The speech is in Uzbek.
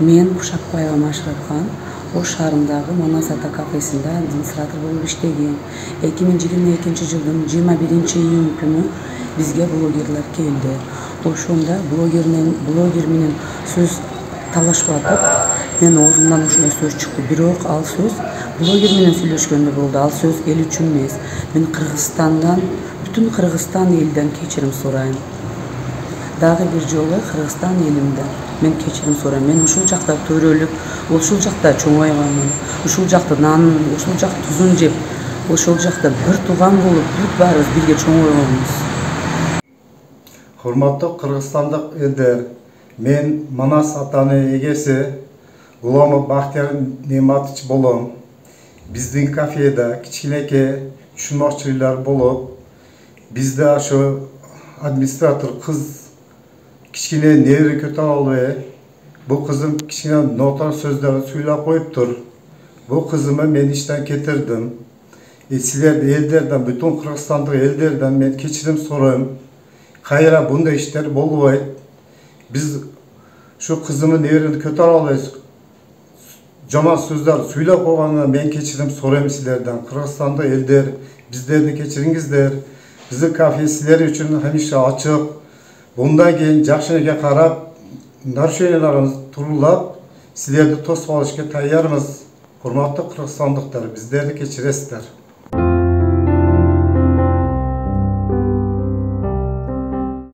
Мен Ушакбаева Машрапхан Ош шаарындагы Манас Ата кафесинде администратор болуп иштегем. 2022 жылдын 21-июнь күнү бизге блогерлер келди. Ошондо блогер менен сөз талашып мен оозумдан ушундай сөз чыкты. Бирок ал сөз блогер менен сүйлөшкөндө болду. Ал сөз эл үчүн эмес. Мен Кыргызстандан, бүтүн Кыргызстан элден кечирим сурайм. Дагы бир жолу Кыргызстан элимден мен кечирим сурайм. Мен ушул жакта төрөлүп, ушул жакта чоңойгонмун. Ушул жакта нанын, ушул жакта тузун жеп, ошол жакта бир тууган болуп, бүт баарыбыз бирге чоңойгонбуз. Hurmatlı Kırgızstandық elder, men Manas Ata'nın egesi Gulamov Bahtiyar Nematiç bolom. Bizdin kafede kiçkineke düşünmoqçiler bolup, bizde şu administrator kız kiçkine nevri kötü alıyor. Bu kızım kiçkine notar sözleri söylep koyuptur. Bu kızımı men işten getirdim. Sizler elderden, bütün Kırgızstandық elderden men keçirim sorayım. Hayra bunda işler bolboyt. Biz şu kızımın nevrini kötü alıyoruz. Jaman sözler söylep koyganına men keçirim sorayım sizlerden. Kırgızstanda elder, bizlerdi keçiringizler. Bizi kafesiler üçün hemişe açık. Bundan keyin jakşıneke karap, narşönelerimiz turulap, sizlerdi tosup alışka tayyarmız. Hurmatlı Kırgızstandықтар, bizlerdi keçiresizler.